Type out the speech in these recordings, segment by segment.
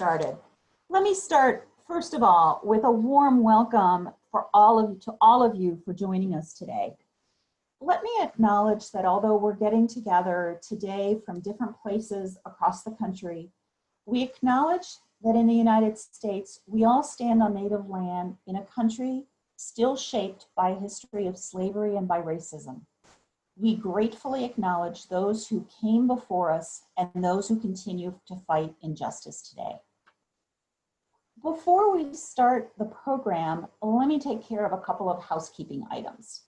Started. Let me start, first of all, with a warm welcome to all of you for joining us today. Let me acknowledge that although we're getting together today from different places across the country, we acknowledge that in the United States, we all stand on native land in a country still shaped by a history of slavery and by racism. We gratefully acknowledge those who came before us and those who continue to fight injustice today. Before we start the program, let me take care of a couple of housekeeping items.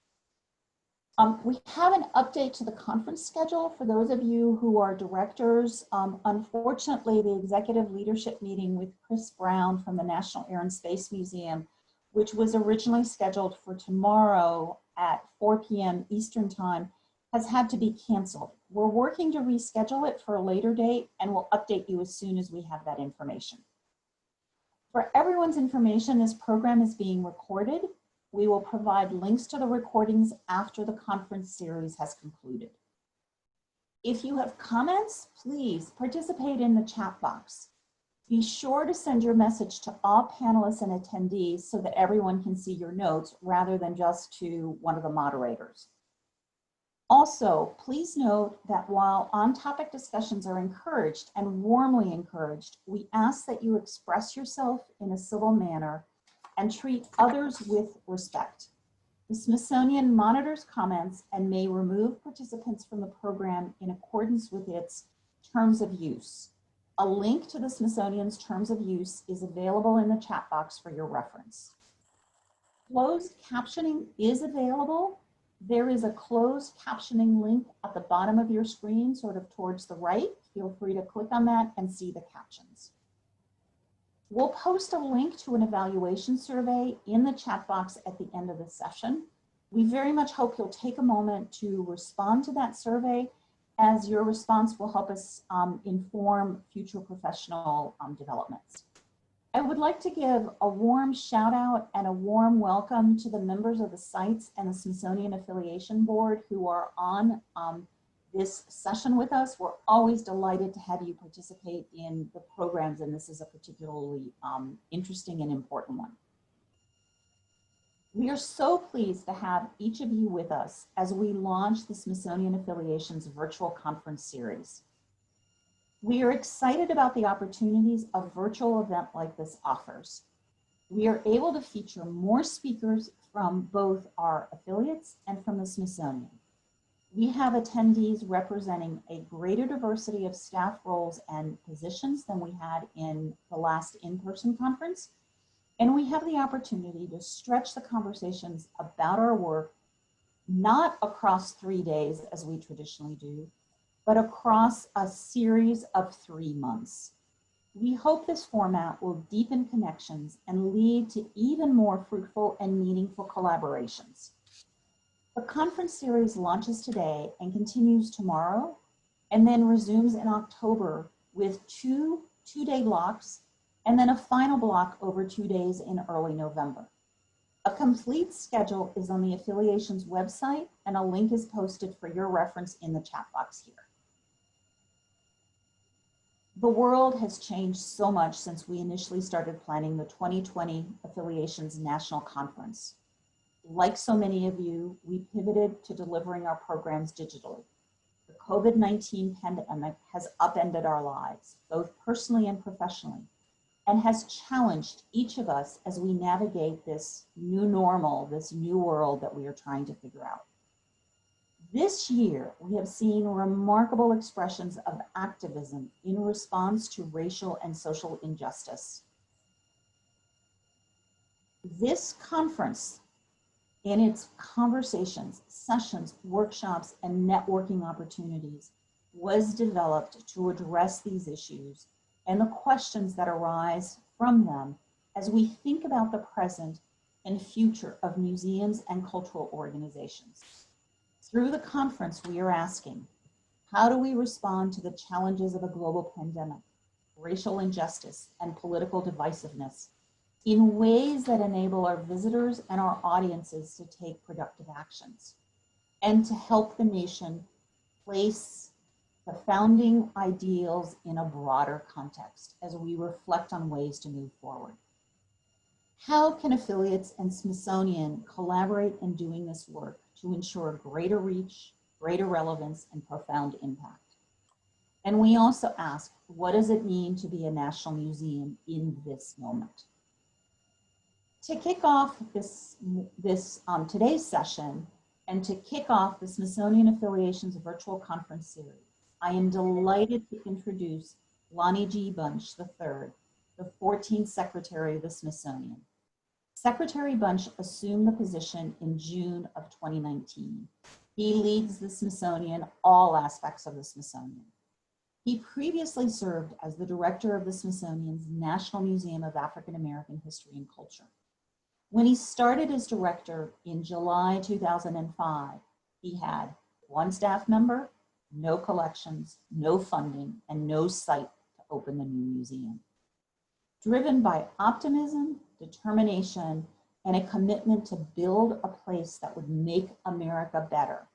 We have an update to the conference schedule for those of you who are directors. Unfortunately, the executive leadership meeting with Chris Brown from the National Air and Space Museum, which was originally scheduled for tomorrow at 4 p.m. Eastern Time, has had to be canceled. We're working to reschedule it for a later date, and we'll update you as soon as we have that information. For everyone's information, this program is being recorded. We will provide links to the recordings after the conference series has concluded. If you have comments, please participate in the chat box. Be sure to send your message to all panelists and attendees so that everyone can see your notes rather than just to one of the moderators. Also, please note that while on-topic discussions are encouraged and warmly encouraged, we ask that you express yourself in a civil manner and treat others with respect. The Smithsonian monitors comments and may remove participants from the program in accordance with its terms of use. A link to the Smithsonian's terms of use is available in the chat box for your reference. Closed captioning is available. There is a closed captioning link at the bottom of your screen, sort of towards the right. Feel free to click on that and see the captions. We'll post a link to an evaluation survey in the chat box at the end of the session. We very much hope you'll take a moment to respond to that survey, as your response will help us inform future professional developments. I would like to give a warm shout out and a warm welcome to the members of the sites and the Smithsonian Affiliation Board who are on this session with us. We're always delighted to have you participate in the programs, and this is a particularly interesting and important one. We are so pleased to have each of you with us as we launch the Smithsonian Affiliations virtual conference series. We are excited about the opportunities a virtual event like this offers. We are able to feature more speakers from both our affiliates and from the Smithsonian. We have attendees representing a greater diversity of staff roles and positions than we had in the last in-person conference. And we have the opportunity to stretch the conversations about our work, not across 3 days as we traditionally do, but across a series of 3 months. We hope this format will deepen connections and lead to even more fruitful and meaningful collaborations. The conference series launches today and continues tomorrow, and then resumes in October with two two-day blocks, and then a final block over 2 days in early November. A complete schedule is on the Affiliations website, and a link is posted for your reference in the chat box here. The world has changed so much since we initially started planning the 2020 Affiliations National Conference. Like so many of you, we pivoted to delivering our programs digitally. The COVID-19 pandemic has upended our lives, both personally and professionally, and has challenged each of us as we navigate this new normal, this new world that we are trying to figure out. This year, we have seen remarkable expressions of activism in response to racial and social injustice. This conference, in its conversations, sessions, workshops, and networking opportunities, was developed to address these issues and the questions that arise from them as we think about the present and future of museums and cultural organizations. Through the conference, we are asking, how do we respond to the challenges of a global pandemic, racial injustice, and political divisiveness in ways that enable our visitors and our audiences to take productive actions, and to help the nation place the founding ideals in a broader context as we reflect on ways to move forward. How can affiliates and Smithsonian collaborate in doing this work to ensure greater reach, greater relevance, and profound impact? And we also ask, what does it mean to be a national museum in this moment? To kick off today's session and to kick off the Smithsonian Affiliations virtual conference series, I am delighted to introduce Lonnie G. Bunch III, the 14th Secretary of the Smithsonian. Secretary Bunch assumed the position in June of 2019. He leads the Smithsonian, all aspects of the Smithsonian. He previously served as the director of the Smithsonian's National Museum of African American History and Culture. When he started as director in July 2005, he had one staff member, no collections, no funding, and no site to open the new museum. Driven by optimism, determination, and a commitment to build a place that would make America better,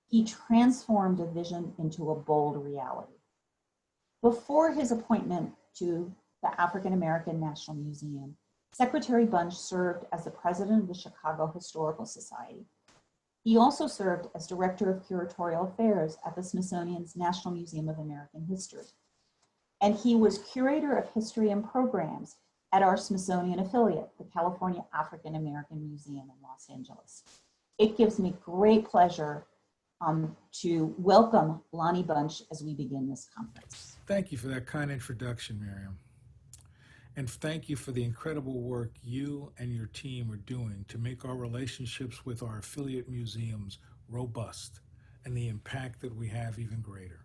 he transformed a vision into a bold reality. Before his appointment to the African American National Museum, Secretary Bunch served as the president of the Chicago Historical Society. He also served as director of curatorial affairs at the Smithsonian's National Museum of American History. And he was curator of history and programs at our Smithsonian affiliate, the California African American Museum in Los Angeles. It gives me great pleasure to welcome Lonnie Bunch as we begin this conference. Thank you for that kind introduction, Myriam. And thank you for the incredible work you and your team are doing to make our relationships with our affiliate museums robust and the impact that we have even greater.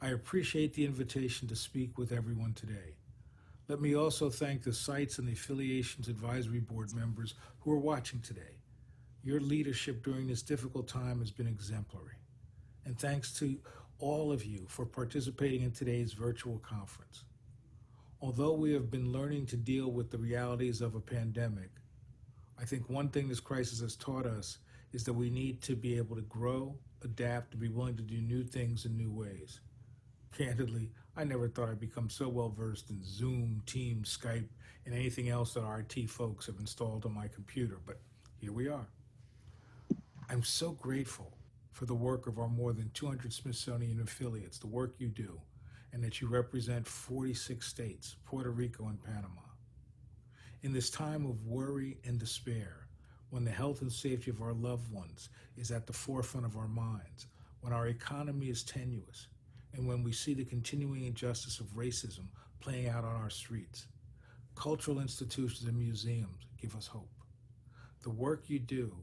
I appreciate the invitation to speak with everyone today. Let me also thank the sites and the Affiliations Advisory Board members who are watching today. Your leadership during this difficult time has been exemplary. And thanks to all of you for participating in today's virtual conference. Although we have been learning to deal with the realities of a pandemic, I think one thing this crisis has taught us is that we need to be able to grow, adapt, and be willing to do new things in new ways. Candidly, I never thought I'd become so well versed in Zoom, Teams, Skype, and anything else that our IT folks have installed on my computer, but here we are. I'm so grateful for the work of our more than 200 Smithsonian affiliates, the work you do, and that you represent 46 states, Puerto Rico and Panama. In this time of worry and despair, when the health and safety of our loved ones is at the forefront of our minds, when our economy is tenuous, and when we see the continuing injustice of racism playing out on our streets, cultural institutions and museums give us hope. The work you do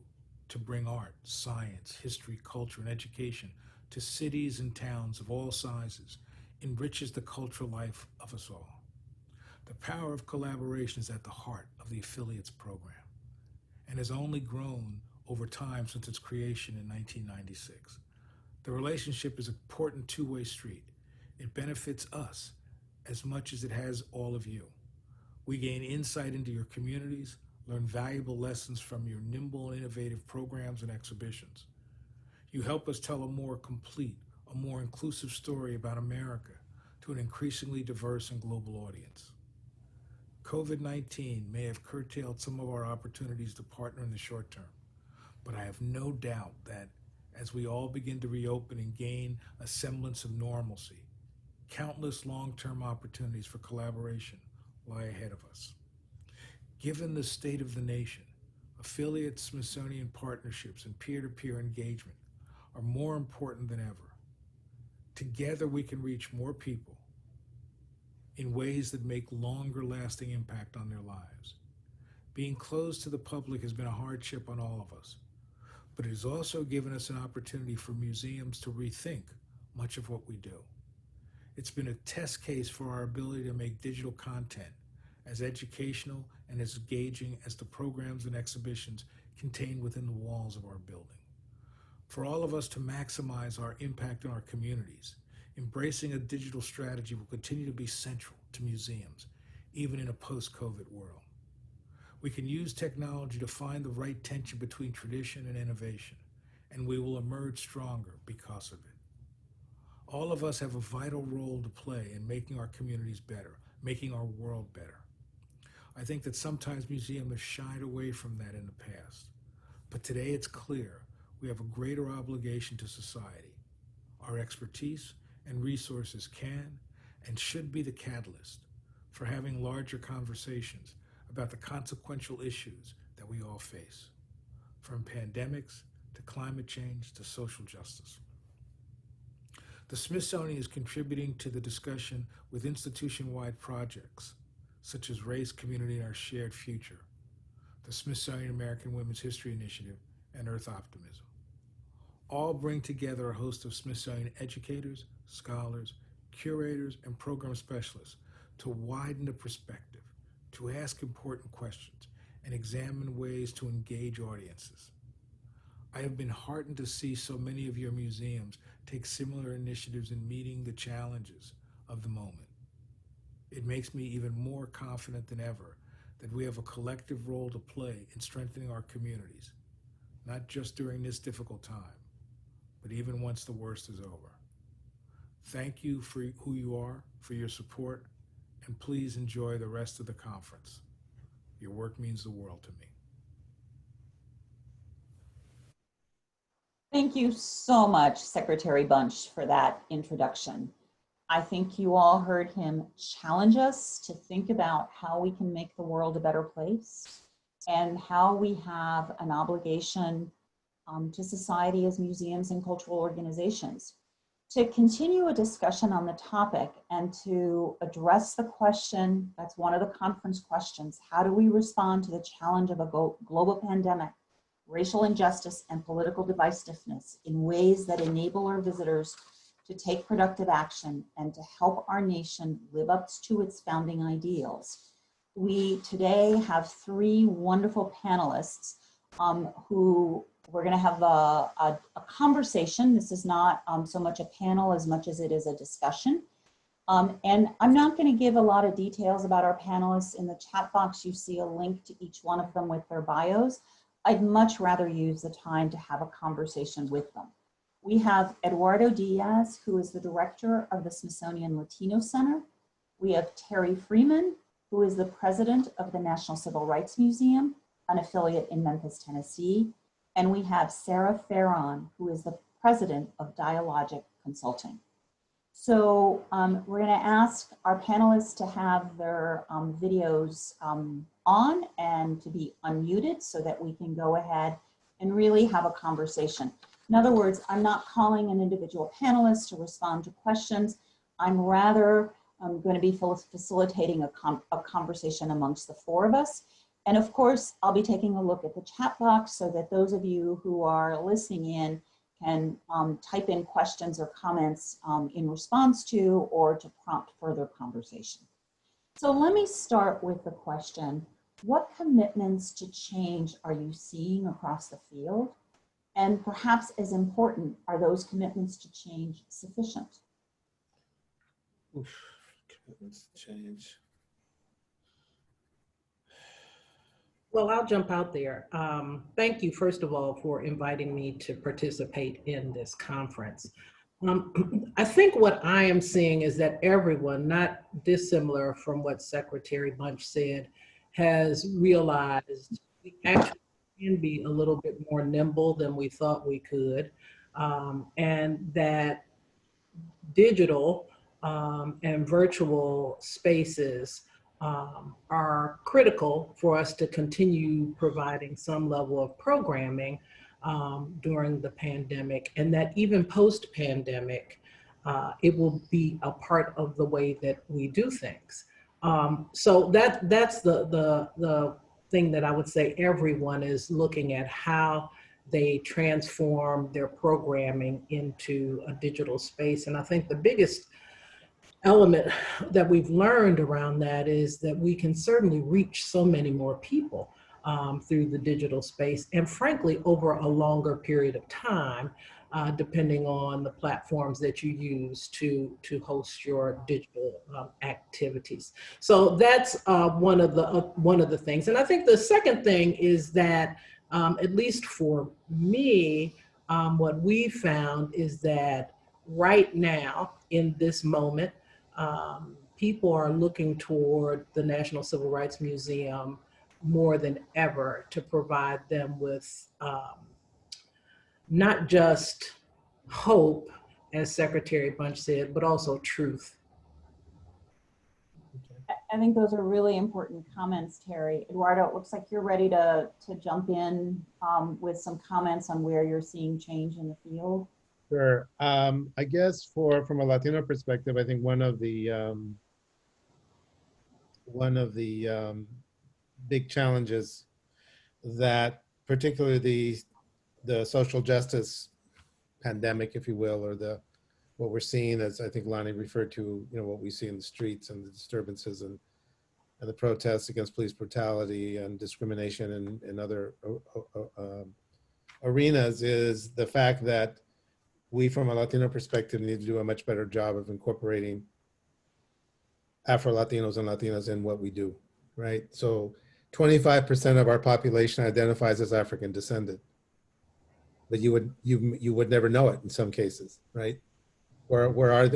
to bring art, science, history, culture, and education to cities and towns of all sizes enriches the cultural life of us all. The power of collaboration is at the heart of the Affiliates program and has only grown over time since its creation in 1996. The relationship is an important two-way street. It benefits us as much as it has all of you. We gain insight into your communities, learn valuable lessons from your nimble and innovative programs and exhibitions. You help us tell a more complete, a more inclusive story about America to an increasingly diverse and global audience. COVID-19 may have curtailed some of our opportunities to partner in the short term, but I have no doubt that as we all begin to reopen and gain a semblance of normalcy, countless long-term opportunities for collaboration lie ahead of us. Given the state of the nation, affiliate Smithsonian partnerships and peer-to-peer engagement are more important than ever. Together we can reach more people in ways that make longer lasting impact on their lives. Being closed to the public has been a hardship on all of us, but it has also given us an opportunity for museums to rethink much of what we do. It's been a test case for our ability to make digital content as educational and as engaging as the programs and exhibitions contained within the walls of our building. For all of us to maximize our impact on our communities, embracing a digital strategy will continue to be central to museums, even in a post-COVID world. We can use technology to find the right tension between tradition and innovation, and we will emerge stronger because of it. All of us have a vital role to play in making our communities better, making our world better. I think that sometimes museums have shied away from that in the past. But today it's clear we have a greater obligation to society. Our expertise and resources can and should be the catalyst for having larger conversations about the consequential issues that we all face, from pandemics to climate change to social justice. The Smithsonian is contributing to the discussion with institution-wide projects such as Race, Community, and Our Shared Future, the Smithsonian American Women's History Initiative, and Earth Optimism. All bring together a host of Smithsonian educators, scholars, curators, and program specialists to widen the perspective, to ask important questions, and examine ways to engage audiences. I have been heartened to see so many of your museums take similar initiatives in meeting the challenges of the moment. It makes me even more confident than ever that we have a collective role to play in strengthening our communities, not just during this difficult time, but even once the worst is over. Thank you for who you are, for your support, and please enjoy the rest of the conference. Your work means the world to me. Thank you so much, Secretary Bunch, for that introduction. I think you all heard him challenge us to think about how we can make the world a better place and how we have an obligation to society as museums and cultural organizations to continue a discussion on the topic and to address the question, that's one of the conference questions, how do we respond to the challenge of a global pandemic, racial injustice, and political divisiveness in ways that enable our visitors to take productive action and to help our nation live up to its founding ideals. We today have three wonderful panelists who we're going to have a conversation. This is not so much a panel as much as it is a discussion. And I'm not going to give a lot of details about our panelists. In the chat box, you see a link to each one of them with their bios. I'd much rather use the time to have a conversation with them. We have Eduardo Díaz, who is the director of the Smithsonian Latino Center. We have Terri Freeman, who is the president of the National Civil Rights Museum, an affiliate in Memphis, Tennessee. And we have Sarah Pharaon, who is the president of Dialogic Consulting. So we're going to ask our panelists to have their videos on and to be unmuted so that we can go ahead and really have a conversation. In other words, I'm not calling an individual panelist to respond to questions. I'm rather going to be facilitating a conversation amongst the four of us. And of course, I'll be taking a look at the chat box so that those of you who are listening in can type in questions or comments in response to or to prompt further conversation. So let me start with the question, what commitments to change are you seeing across the field? And perhaps as important, are those commitments to change sufficient? Commitments to change. Well, I'll jump out there. Thank you, first of all, for inviting me to participate in this conference. I think what I am seeing is that everyone, not dissimilar from what Secretary Bunch said, has realized we actually can be a little bit more nimble than we thought we could, and that digital and virtual spaces are critical for us to continue providing some level of programming during the pandemic, and that even post-pandemic, it will be a part of the way that we do things. So that's the thing that I would say everyone is looking at, how they transform their programming into a digital space. And I think the biggest element that we've learned around that is that we can certainly reach so many more people through the digital space, and frankly, over a longer period of time, depending on the platforms that you use to host your digital activities. So that's one of the things. And I think the second thing is that, at least for me, what we found is that right now, in this moment, people are looking toward the National Civil Rights Museum more than ever to provide them with not just hope, as Secretary Bunch said, but also truth. I think those are really important comments, Terri. Eduardo, it looks like you're ready to jump in with some comments on where you're seeing change in the field. Sure. I guess from a Latino perspective, I think one of the big challenges that particularly the social justice pandemic, if you will, or what we're seeing, as I think Lonnie referred to, what we see in the streets and the disturbances and the protests against police brutality and discrimination in other arenas, is the fact that we, from a Latino perspective, need to do a much better job of incorporating Afro-Latinos and Latinas in what we do, right? So 25% of our population identifies as African descendant, but you would never know it in some cases, right? Where are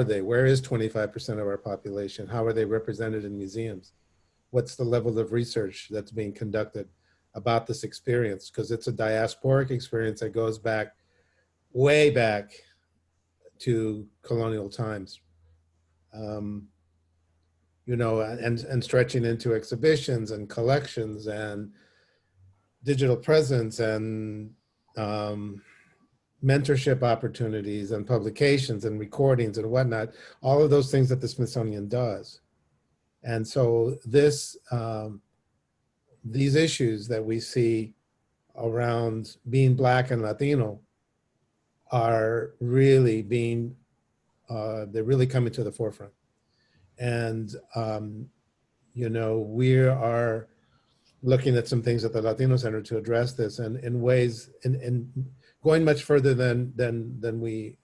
they? Where is 25% of our population? How are they represented in museums? What's the level of research that's being conducted about this experience? Because it's a diasporic experience that goes back, way back to colonial times. And stretching into exhibitions and collections and digital presence and mentorship opportunities and publications and recordings and whatnot, all of those things that the Smithsonian does. And so these issues that we see around being Black and Latino are really they're really coming to the forefront. And, we are looking at some things at the Latino Center to address this, and in ways, and going much further than we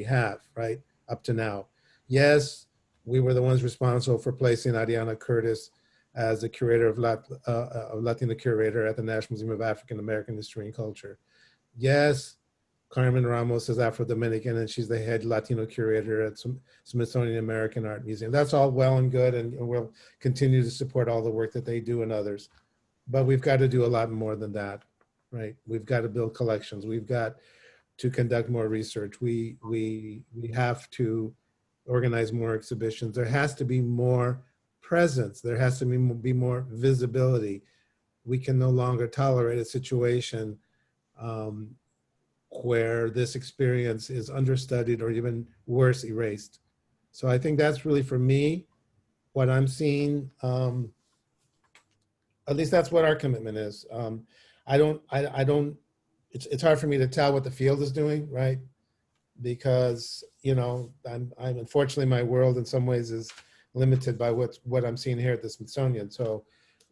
have, right, up to now. Yes, we were the ones responsible for placing Ariana Curtis as the curator of Latino curator at the National Museum of African American History and Culture. Yes, Carmen Ramos is Afro-Dominican, and she's the head Latino curator at Smithsonian American Art Museum. That's all well and good, and we'll continue to support all the work that they do and others. But we've got to do a lot more than that, right? We've got to build collections. We've got to conduct more research. We have to organize more exhibitions. There has to be more presence. There has to be more visibility. We can no longer tolerate a situation where this experience is understudied or even worse, erased. So I think that's really, for me, what I'm seeing. At least that's what our commitment is. It's hard for me to tell what the field is doing, right? Because, I'm unfortunately, my world in some ways is limited by what I'm seeing here at the Smithsonian. So,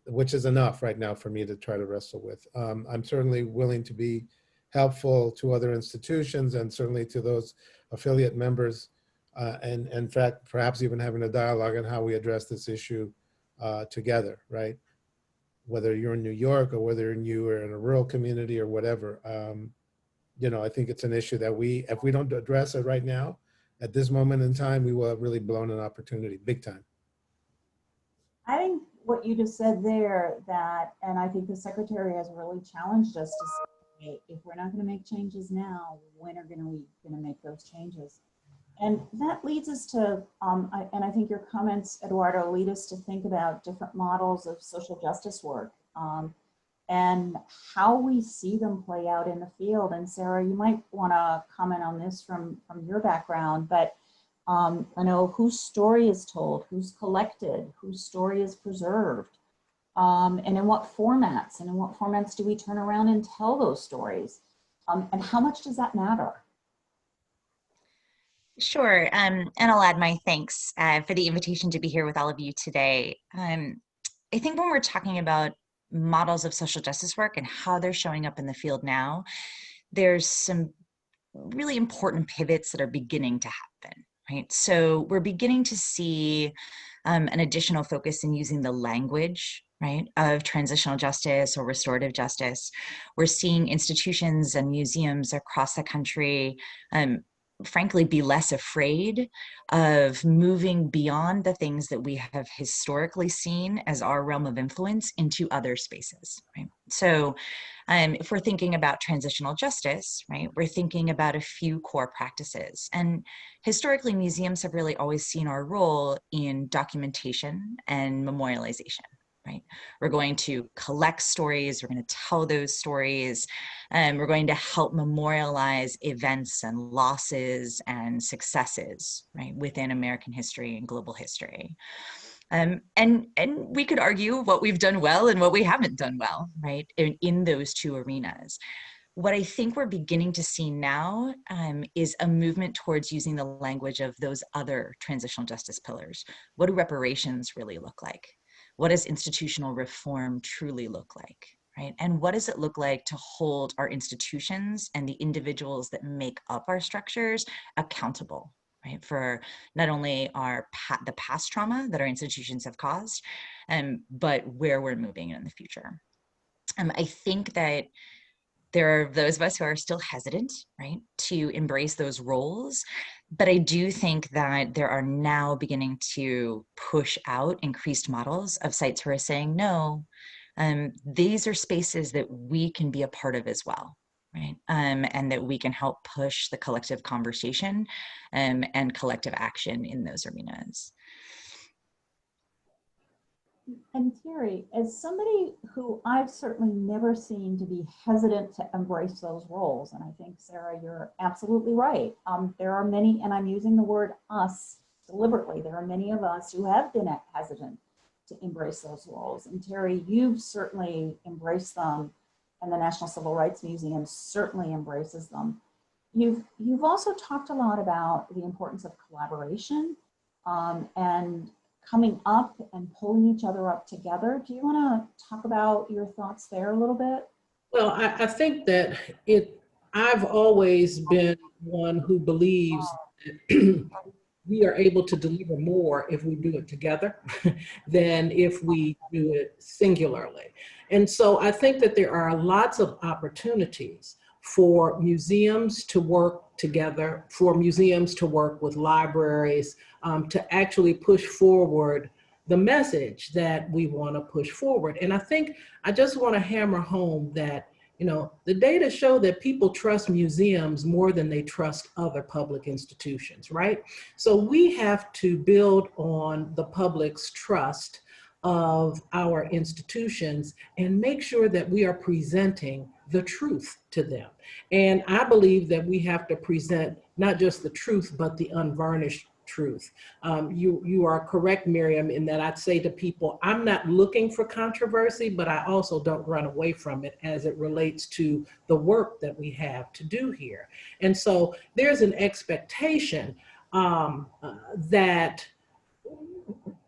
which is enough right now for me to try to wrestle with. I'm certainly willing to be helpful to other institutions and certainly to those affiliate members, and in fact, perhaps even having a dialogue on how we address this issue together, right? Whether you're in New York or whether you are in a rural community or whatever, I think it's an issue that if we don't address it right now, at this moment in time, we will have really blown an opportunity, big time. I think what you just said there, and I think the Secretary has really challenged us to say, if we're not going to make changes now, when are we going to make those changes? And that leads us to, and I think your comments, Eduardo, lead us to think about different models of social justice work and how we see them play out in the field. And Sarah, you might want to comment on this from your background, but I know whose story is told, who's collected, whose story is preserved, and in what formats, do we turn around and tell those stories? And how much does that matter? Sure, and I'll add my thanks for the invitation to be here with all of you today. I think when we're talking about models of social justice work and how they're showing up in the field now, there's some really important pivots that are beginning to happen, right? So we're beginning to see an additional focus in using the language, right, of transitional justice or restorative justice. We're seeing institutions and museums across the country frankly, be less afraid of moving beyond the things that we have historically seen as our realm of influence into other spaces, right? So if we're thinking about transitional justice, right, we're thinking about a few core practices. And historically, museums have really always seen our role in documentation and memorialization. Right? We're going to collect stories, we're going to tell those stories, and we're going to help memorialize events and losses and successes, right, within American history and global history. And we could argue what we've done well and what we haven't done well, right, in those two arenas. What I think we're beginning to see now is a movement towards using the language of those other transitional justice pillars. What do reparations really look like? What does institutional reform truly look like, right? And what does it look like to hold our institutions and the individuals that make up our structures accountable, right? For not only the past trauma that our institutions have caused, but where we're moving in the future. I think that there are those of us who are still hesitant, right, to embrace those roles. But I do think that there are now beginning to push out increased models of sites who are saying, no, these are spaces that we can be a part of as well, right? And that we can help push the collective conversation and collective action in those arenas. And Terri, as somebody who I've certainly never seen to be hesitant to embrace those roles, and I think, Sarah, you're absolutely right. There are many, and I'm using the word us deliberately, there are many of us who have been hesitant to embrace those roles. And Terri, you've certainly embraced them, and the National Civil Rights Museum certainly embraces them. You've also talked a lot about the importance of collaboration and coming up and pulling each other up together. Do you want to talk about your thoughts there a little bit? Well, I think that I've always been one who believes that we are able to deliver more if we do it together than if we do it singularly. And so I think that there are lots of opportunities for museums to work together, for museums to work with libraries, to actually push forward the message that we want to push forward. And I think I just want to hammer home that, you know, the data show that people trust museums more than they trust other public institutions, right? So we have to build on the public's trust of our institutions and make sure that we are presenting the truth to them. And I believe that we have to present not just the truth, but the unvarnished truth. You are correct, Myriam, in that I'd say to people, I'm not looking for controversy, but I also don't run away from it as it relates to the work that we have to do here. And so there's an expectation that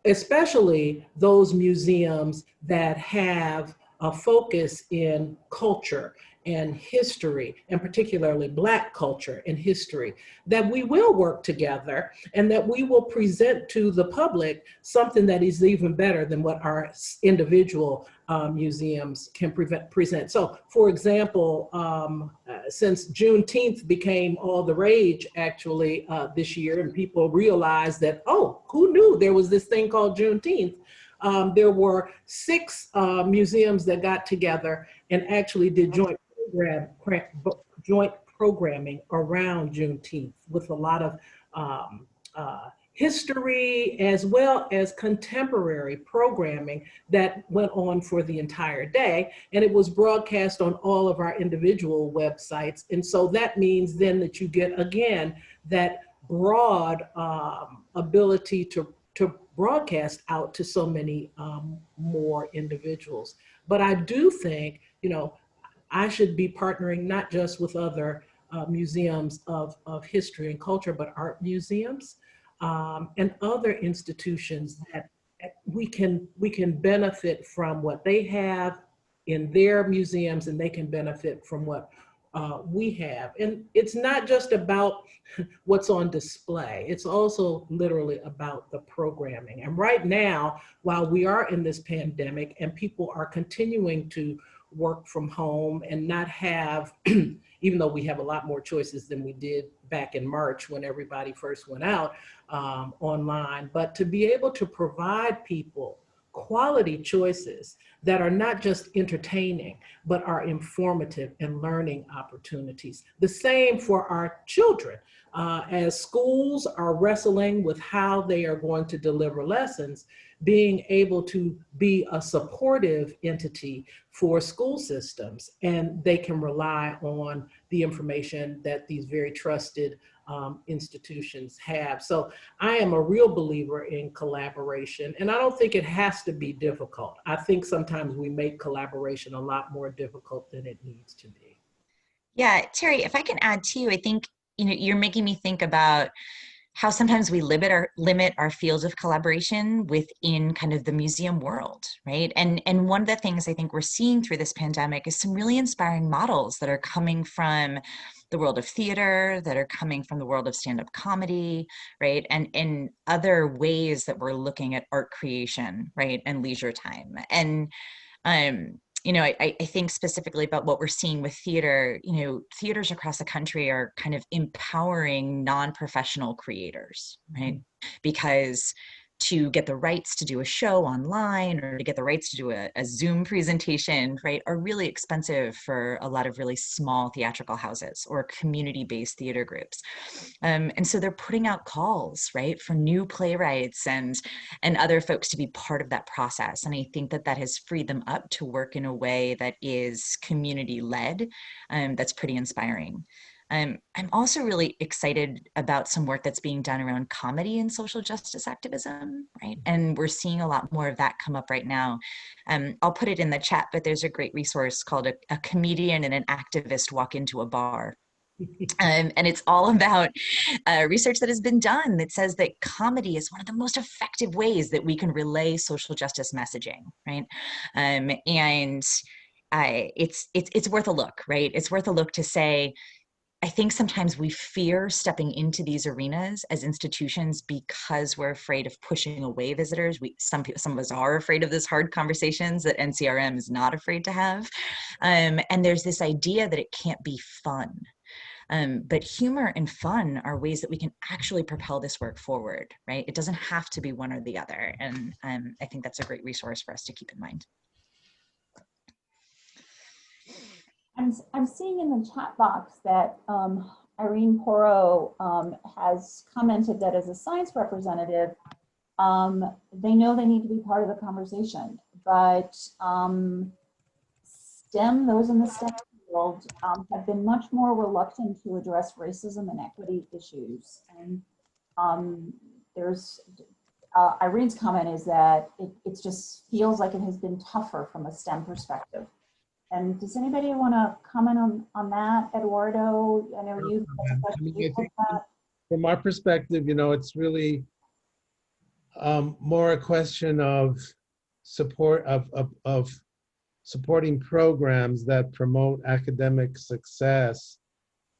especially those museums that have a focus in culture and history, and particularly Black culture and history, that we will work together and that we will present to the public something that is even better than what our individual museums can present. So, for example, since Juneteenth became all the rage actually this year, and people realized that, oh, who knew there was this thing called Juneteenth? There were 6 museums that got together and actually did joint programming around Juneteenth with a lot of history as well as contemporary programming that went on for the entire day. And it was broadcast on all of our individual websites. And so that means then that you get, again, that broad ability to broadcast out to so many more individuals. But I do think, you know, I should be partnering not just with other museums of history and culture, but art museums and other institutions that we can benefit from what they have in their museums, and they can benefit from what we have. And it's not just about what's on display. It's also literally about the programming. And right now, while we are in this pandemic and people are continuing to work from home and not have, even though we have a lot more choices than we did back in March when everybody first went out online, but to be able to provide people quality choices that are not just entertaining, but are informative and learning opportunities. The same for our children. As schools are wrestling with how they are going to deliver lessons, being able to be a supportive entity for school systems, and they can rely on the information that these very trusted institutions have. So I am a real believer in collaboration, and I don't think it has to be difficult. I think sometimes we make collaboration a lot more difficult than it needs to be. Yeah, Terri, if I can add too, I think, you know, you're making me think about how sometimes we limit our fields of collaboration within kind of the museum world, right? And one of the things I think we're seeing through this pandemic is some really inspiring models that are coming from the world of theater, that are coming from the world of stand-up comedy, right? And other ways that we're looking at art creation, right? And leisure time. And you know, I think specifically about what we're seeing with theater, you know, theaters across the country are kind of empowering non-professional creators, right? Because to get the rights to do a show online or to get the rights to do a Zoom presentation, right, are really expensive for a lot of really small theatrical houses or community-based theater groups. And so they're putting out calls, right, for new playwrights and other folks to be part of that process. And I think that that has freed them up to work in a way that is community-led. That's pretty inspiring. I'm also really excited about some work that's being done around comedy and social justice activism, right? And we're seeing a lot more of that come up right now. I'll put it in the chat, but there's a great resource called A Comedian and an Activist Walk into a Bar. And it's all about research that has been done that says that comedy is one of the most effective ways that we can relay social justice messaging, right? And it's worth a look, right? It's worth a look to say, I think sometimes we fear stepping into these arenas as institutions because we're afraid of pushing away visitors. Some of us are afraid of those hard conversations that NCRM is not afraid to have. And there's this idea that it can't be fun. But humor and fun are ways that we can actually propel this work forward, right? It doesn't have to be one or the other. And I think that's a great resource for us to keep in mind. I'm seeing in the chat box that Irene Porro has commented that as a science representative, they know they need to be part of the conversation, but those in the STEM field have been much more reluctant to address racism and equity issues. And Irene's comment is that it just feels like it has been tougher from a STEM perspective. And does anybody want to comment on that, Eduardo? I know you have a question. I think from our perspective, you know, it's really more a question of support of supporting programs that promote academic success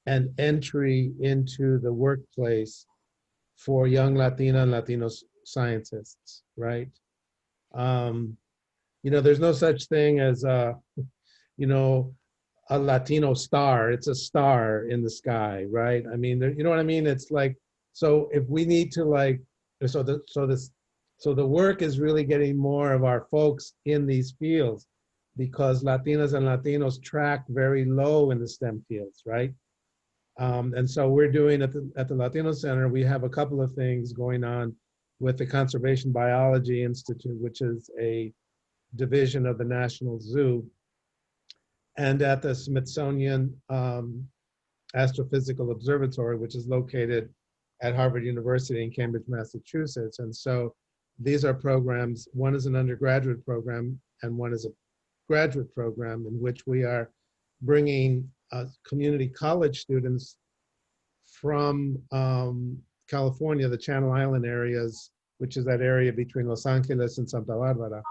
and entry into the workplace for young Latina and Latino scientists, right? You know, there's no such thing as you know, a Latino star. It's a star in the sky, right? I mean, you know what I mean? It's like, so if we need to like, so the work is really getting more of our folks in these fields because Latinas and Latinos track very low in the STEM fields, right? And so we're doing at the Latino Center, we have a couple of things going on with the Conservation Biology Institute, which is a division of the National Zoo, and at the Smithsonian Astrophysical Observatory, which is located at Harvard University in Cambridge, Massachusetts. And so these are programs, one is an undergraduate program and one is a graduate program in which we are bringing community college students from California, the Channel Island areas, which is that area between Los Angeles and Santa Barbara,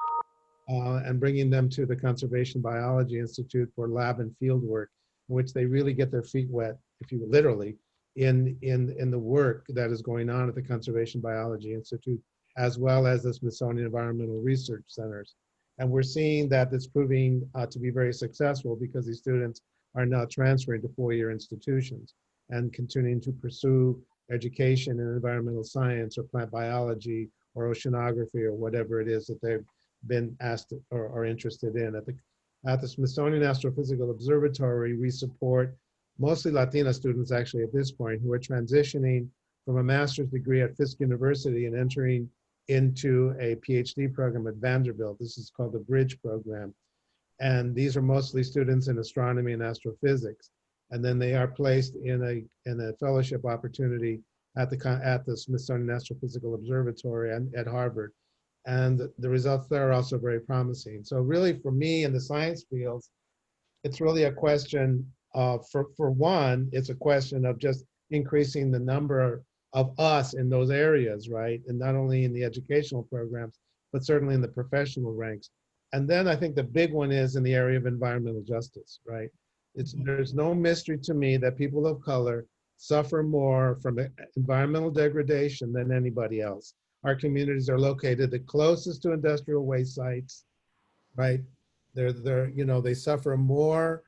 and bringing them to the Conservation Biology Institute for lab and field work, in which they really get their feet wet, if you will, literally, in the work that is going on at the Conservation Biology Institute, as well as the Smithsonian Environmental Research Centers. And we're seeing that it's proving to be very successful because these students are now transferring to four-year institutions and continuing to pursue education in environmental science or plant biology or oceanography or whatever it is that they've been asked or interested in. At the Smithsonian Astrophysical Observatory, we support mostly Latina students actually at this point who are transitioning from a master's degree at Fisk University and entering into a PhD program at Vanderbilt. This is called the Bridge Program. And these are mostly students in astronomy and astrophysics. And then they are placed in a fellowship opportunity at the Smithsonian Astrophysical Observatory and at Harvard. And the results there are also very promising. So really for me in the science fields, it's really a question of, for one, it's a question of just increasing the number of us in those areas, right? And not only in the educational programs, but certainly in the professional ranks. And then I think the big one is in the area of environmental justice, right? There's no mystery to me that people of color suffer more from environmental degradation than anybody else. Our communities are located the closest to industrial waste sites, right? They suffer more,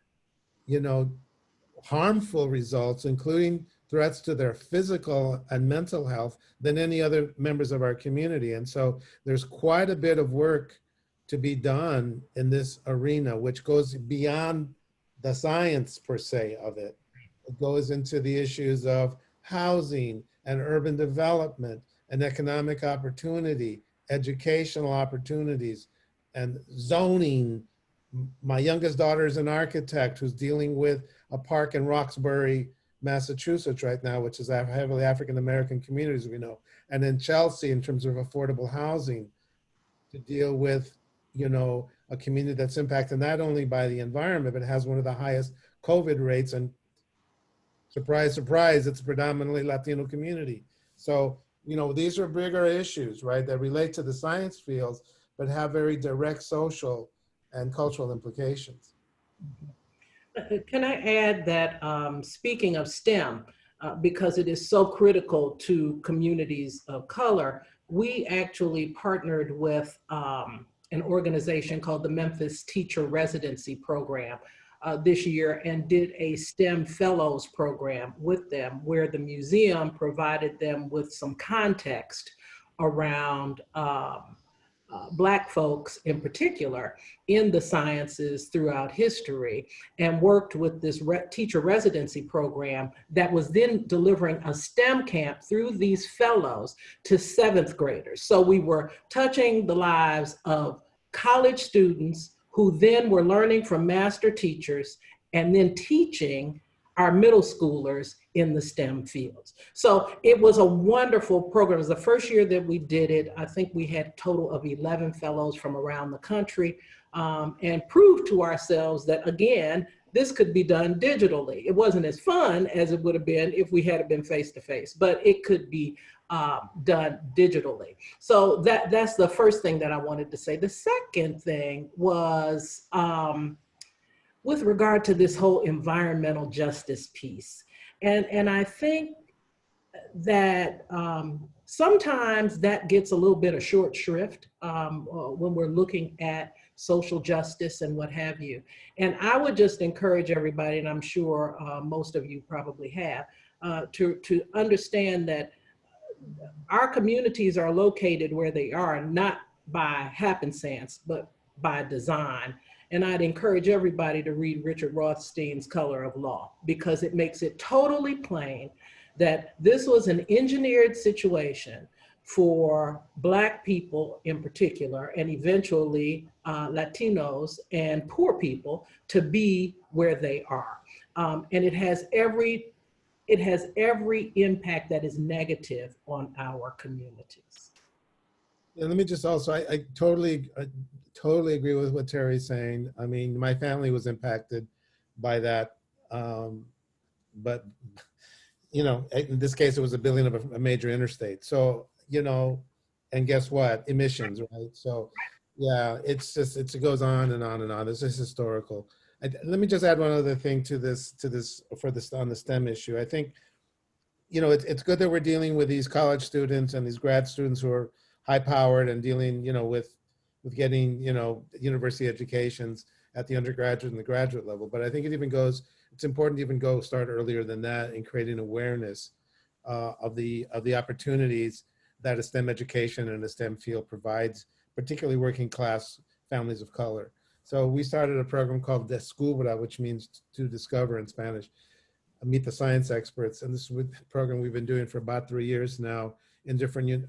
harmful results, including threats to their physical and mental health than any other members of our community. And so there's quite a bit of work to be done in this arena, which goes beyond the science per se of it. It goes into the issues of housing and urban development and economic opportunity, educational opportunities, and zoning. My youngest daughter is an architect who's dealing with a park in Roxbury, Massachusetts right now, which is a heavily African-American communities, we know. And in Chelsea, in terms of affordable housing, to deal with, a community that's impacted not only by the environment, but has one of the highest COVID rates. And surprise, surprise, it's a predominantly Latino community. So, these are bigger issues, right, that relate to the science fields, but have very direct social and cultural implications. Can I add that speaking of STEM, because it is so critical to communities of color, we actually partnered with an organization called the Memphis Teacher Residency Program this year and did a STEM Fellows program with them, where the museum provided them with some context around Black folks in particular in the sciences throughout history, and worked with this teacher residency program that was then delivering a STEM camp through these fellows to 7th graders. So we were touching the lives of college students who then were learning from master teachers and then teaching our middle schoolers in the STEM fields. So it was a wonderful program. It was the first year that we did it. I think we had a total of 11 fellows from around the country, and proved to ourselves that, again, this could be done digitally. It wasn't as fun as it would have been if we had been face-to-face, but it could be done digitally. So that's the first thing that I wanted to say. The second thing was, with regard to this whole environmental justice piece. And I think that sometimes that gets a little bit of short shrift when we're looking at social justice and what have you. And I would just encourage everybody, and I'm sure most of you probably have, to understand that our communities are located where they are, not by happenstance, but by design. And I'd encourage everybody to read Richard Rothstein's Color of Law, because it makes it totally plain that this was an engineered situation for Black people in particular, and eventually Latinos and poor people to be where they are. And it has every impact that is negative on our communities. Yeah, let me just also, I totally agree with what Terry's saying. I mean, my family was impacted by that. But, in this case, it was a building of a major interstate. So, and guess what? Emissions, right? So, yeah, it goes on and on and on. This is historical. Let me just add one other thing to this on the STEM issue. I think, it's good that we're dealing with these college students and these grad students who are high powered and dealing, with with getting, you know, university educations at the undergraduate and the graduate level. But I think it's important to even start earlier than that in creating awareness of the opportunities that a STEM education and a STEM field provides, particularly working class families of color. So we started a program called Descubra, which means to discover in Spanish, meet the science experts. And this is a program we've been doing for about 3 years now in different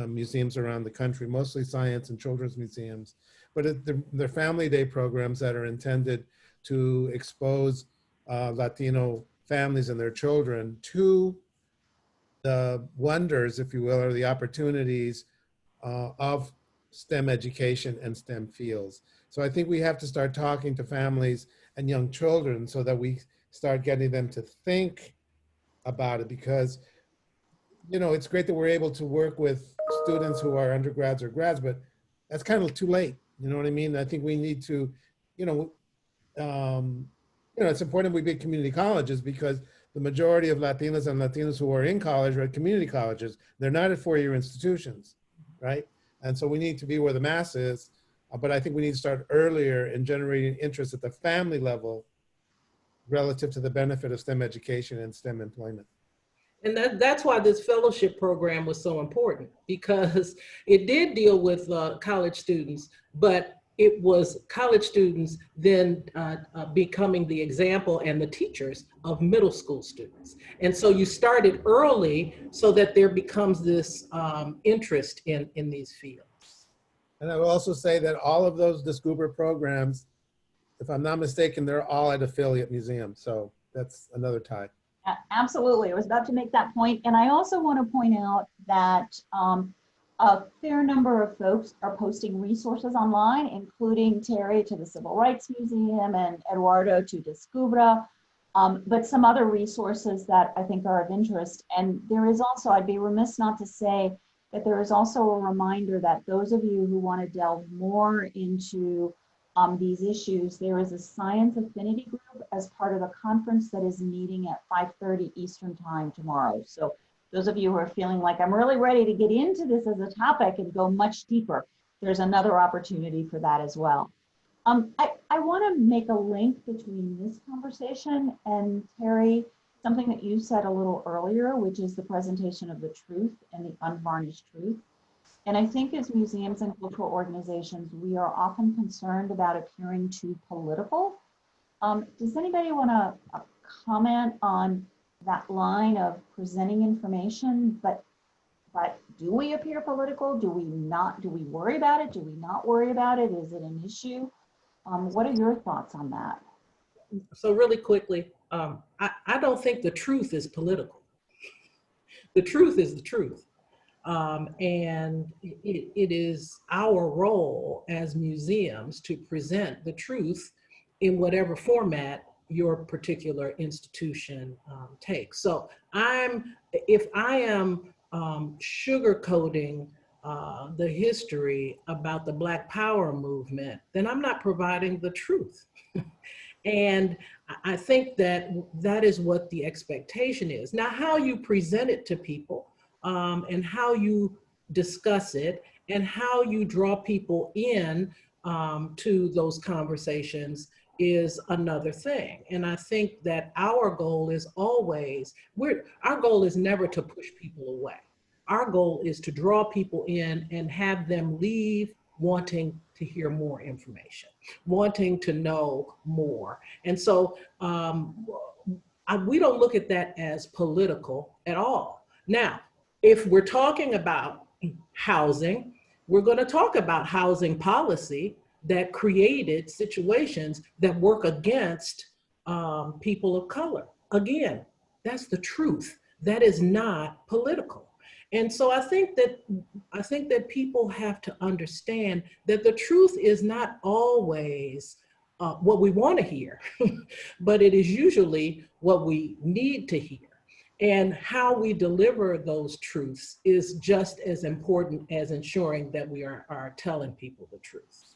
museums around the country, mostly science and children's museums. But they're family day programs that are intended to expose Latino families and their children to the wonders, if you will, or the opportunities of STEM education and STEM fields. So I think we have to start talking to families and young children so that we start getting them to think about it, because, you know, it's great that we're able to work with students who are undergrads or grads, but that's kind of too late. You know what I mean? I think we need to, it's important we build community colleges, because the majority of Latinas and Latinos who are in college are at community colleges. They're not at four-year institutions, right? And so we need to be where the mass is, but I think we need to start earlier in generating interest at the family level relative to the benefit of STEM education and STEM employment. And that's why this fellowship program was so important, because it did deal with college students, but it was college students then becoming the example and the teachers of middle school students. And so you started early so that there becomes this interest in these fields. And I will also say that all of those Descubra programs, if I'm not mistaken, they're all at affiliate museums. So that's another tie. Absolutely. I was about to make that point. And I also want to point out that a fair number of folks are posting resources online, including Terri to the Civil Rights Museum and Eduardo to Descubra, but some other resources that I think are of interest. And there is also, I'd be remiss not to say that there is also a reminder that those of you who want to delve more into these issues, there is a science affinity group as part of the conference that is meeting at 5:30 Eastern time tomorrow. So those of you who are feeling like I'm really ready to get into this as a topic and go much deeper, there's another opportunity for that as well. I want to make a link between this conversation and Terri, something that you said a little earlier, which is the presentation of the truth and the unvarnished truth. And I think as museums and cultural organizations, we are often concerned about appearing too political. Does anybody want to comment on that line of presenting information, but do we appear political? Do we not? Do we worry about it? Do we not worry about it? Is it an issue? What are your thoughts on that? So really quickly, I don't think the truth is political. The truth is the truth. And it is our role as museums to present the truth in whatever format your particular institution takes. So if I am sugarcoating the history about the Black Power movement, then I'm not providing the truth. And I think that is what the expectation is. Now, how you present it to people and how you discuss it and how you draw people in to those conversations is another thing. And I think that our goal is always, our goal is never to push people away. Our goal is to draw people in and have them leave wanting to hear more information, wanting to know more. And so we don't look at that as political at all. Now, if we're talking about housing, we're going to talk about housing policy that created situations that work against people of color. Again, that's the truth. That is not political. And so I think that people have to understand that the truth is not always what we want to hear, but it is usually what we need to hear. And how we deliver those truths is just as important as ensuring that we are telling people the truth.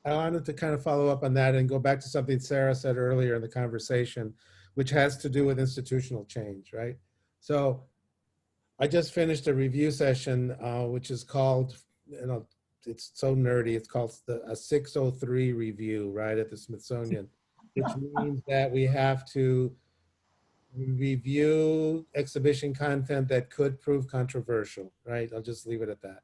I wanted to kind of follow up on that and go back to something Sarah said earlier in the conversation, which has to do with institutional change, right? So I just finished a review session, which is called, it's so nerdy. It's called a 603 review, right, at the Smithsonian, which means that we have to review exhibition content that could prove controversial, right? I'll just leave it at that.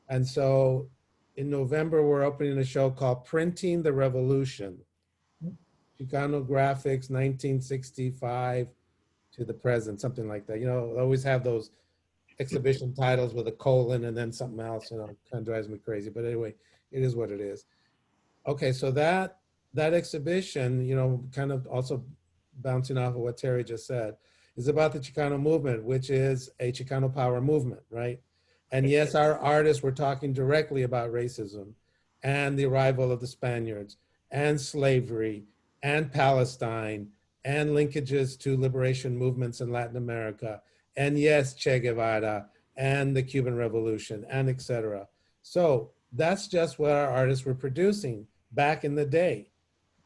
And so in November, we're opening a show called Printing the Revolution, Chicano Graphics 1965 to the present, something like that. You know, I always have those exhibition titles with a colon and then something else, you know, kind of drives me crazy. But anyway, it is what it is. Okay, so that exhibition, you know, kind of also bouncing off of what Terri just said, is about the Chicano movement, which is a Chicano power movement, right? And yes, our artists were talking directly about racism and the arrival of the Spaniards and slavery and Palestine and linkages to liberation movements in Latin America. And yes, Che Guevara and the Cuban Revolution and et cetera. So that's just what our artists were producing back in the day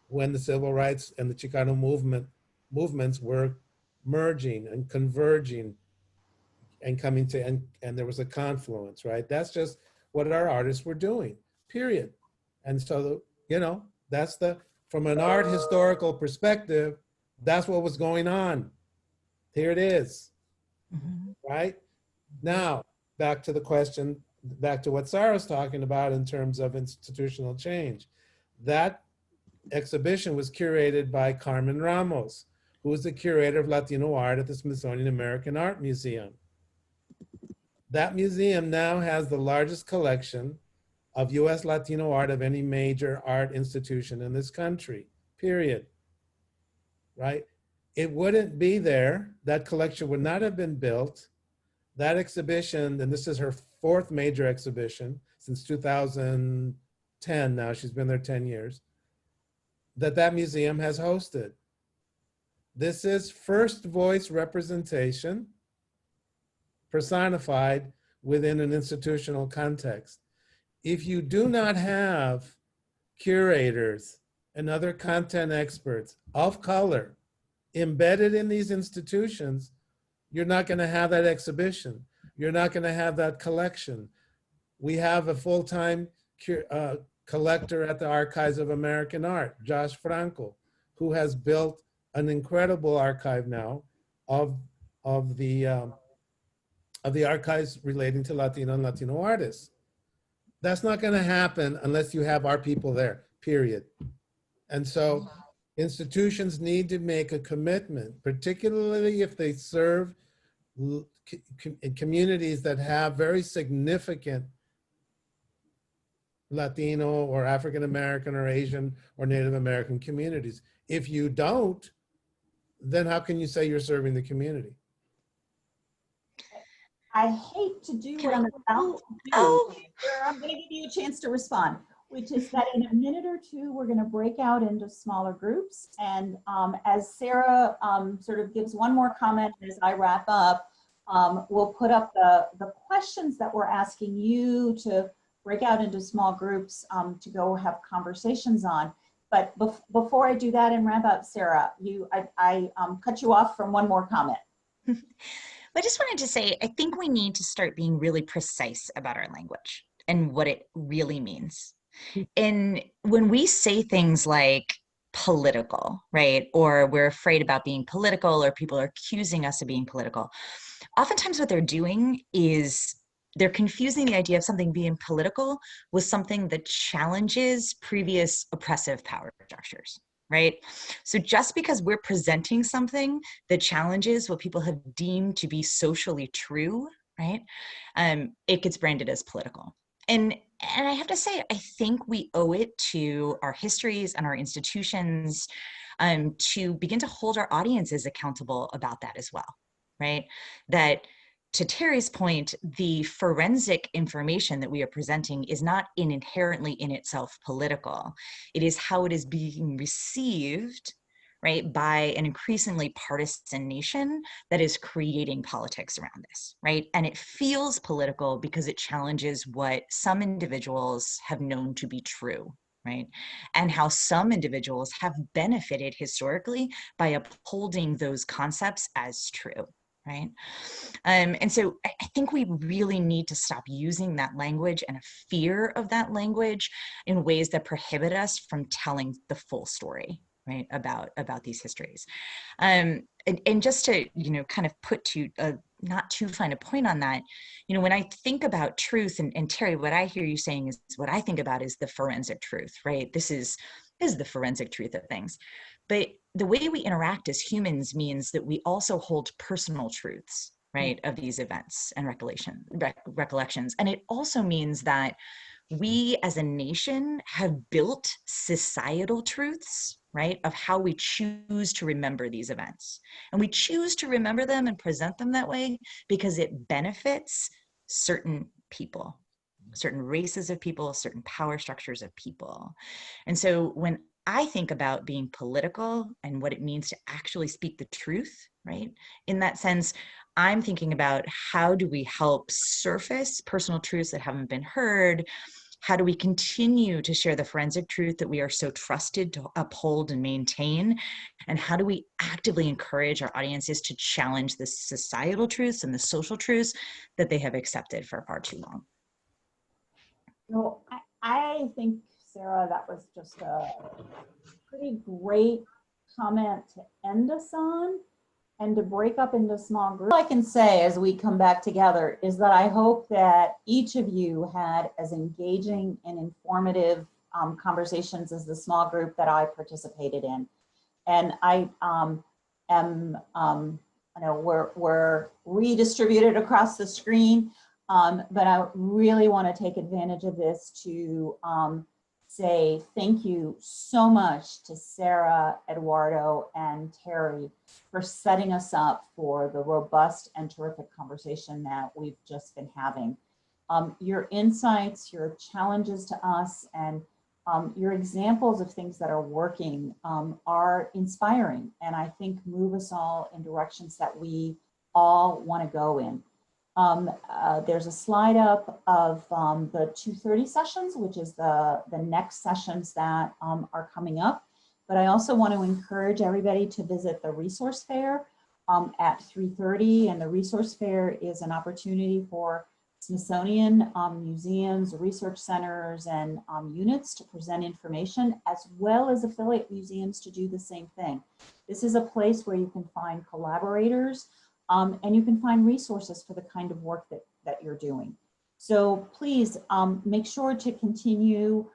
when the civil rights and the Chicano movements were merging and converging and coming to, and there was a confluence, right? That's just what our artists were doing, period. And so, you know, that's from an art historical perspective, that's what was going on. Here it is, right? Now, back to the question, back to what Sarah's talking about in terms of institutional change. That exhibition was curated by Carmen Ramos, who is the curator of Latino art at the Smithsonian American Art Museum. That museum now has the largest collection of US Latino art of any major art institution in this country, period, right? It wouldn't be there, that collection would not have been built. That exhibition, and this is her fourth major exhibition since 2010 now, she's been there 10 years, that museum has hosted. This is first voice representation personified within an institutional context. If you do not have curators and other content experts of color embedded in these institutions, you're not going to have that exhibition. You're not going to have that collection. We have a full-time collector at the Archives of American Art, Josh Frankel, who has built an incredible archive now of the archives relating to Latino and Latino artists. That's not going to happen unless you have our people there, period. And so institutions need to make a commitment, particularly if they serve communities that have very significant Latino or African American or Asian or Native American communities. If you don't, then how can you say you're serving the community? I hate to do what I'm about to do. I'm going to give you a chance to respond, which is that in a minute or two, we're going to break out into smaller groups. And as Sarah sort of gives one more comment as I wrap up, we'll put up the questions that we're asking you to break out into small groups to go have conversations on. But before I do that and wrap up, Sarah, I cut you off from one more comment. I just wanted to say, I think we need to start being really precise about our language and what it really means. And when we say things like political, right, or we're afraid about being political, or people are accusing us of being political, oftentimes what they're doing is they're confusing the idea of something being political with something that challenges previous oppressive power structures, right? So just because we're presenting something that challenges what people have deemed to be socially true, right, it gets branded as political. And I have to say, I think we owe it to our histories and our institutions to begin to hold our audiences accountable about that as well, right? That, to Terri's point, the forensic information that we are presenting is not inherently in itself political. It is how it is being received, right, by an increasingly partisan nation that is creating politics around this, right? And it feels political because it challenges what some individuals have known to be true, right? And how some individuals have benefited historically by upholding those concepts as true. right? And so I think we really need to stop using that language and a fear of that language in ways that prohibit us from telling the full story, right, about these histories. And just to, kind of put to not too fine a point on that, when I think about truth, and Terri, what I hear you saying is what I think about is the forensic truth, right? This is the forensic truth of things. But the way we interact as humans means that we also hold personal truths, right, of these events and recollections. And it also means that we as a nation have built societal truths, right, of how we choose to remember these events. And we choose to remember them and present them that way because it benefits certain people, certain races of people, certain power structures of people. And so when I think about being political and what it means to actually speak the truth, right, in that sense, I'm thinking about how do we help surface personal truths that haven't been heard? How do we continue to share the forensic truth that we are so trusted to uphold and maintain? And how do we actively encourage our audiences to challenge the societal truths and the social truths that they have accepted for far too long? I think, Sarah, that was just a pretty great comment to end us on and to break up into small groups. All I can say as we come back together is that I hope that each of you had as engaging and informative conversations as the small group that I participated in. And I I know we're redistributed across the screen, but I really want to take advantage of this to say thank you so much to Sarah, Eduardo, and Terri for setting us up for the robust and terrific conversation that we've just been having. Your insights, your challenges to us, and your examples of things that are working are inspiring, and I think move us all in directions that we all want to go in. There's a slide up of the 2:30 sessions, which is the next sessions that are coming up. But I also want to encourage everybody to visit the resource fair at 3:30. And the resource fair is an opportunity for Smithsonian museums, research centers, and units to present information, as well as affiliate museums to do the same thing. This is a place where you can find collaborators and you can find resources for the kind of work that you're doing. So please make sure to continue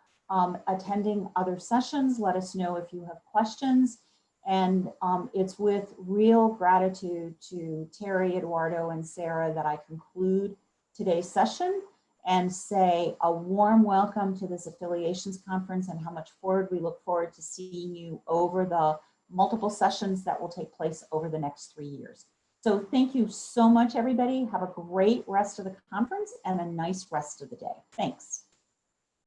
attending other sessions. Let us know if you have questions. And it's with real gratitude to Terri, Eduardo, and Sarah that I conclude today's session and say a warm welcome to this Affiliations Conference and how much we look forward to seeing you over the multiple sessions that will take place over the next 3 years. So thank you so much, everybody. Have a great rest of the conference and a nice rest of the day. Thanks.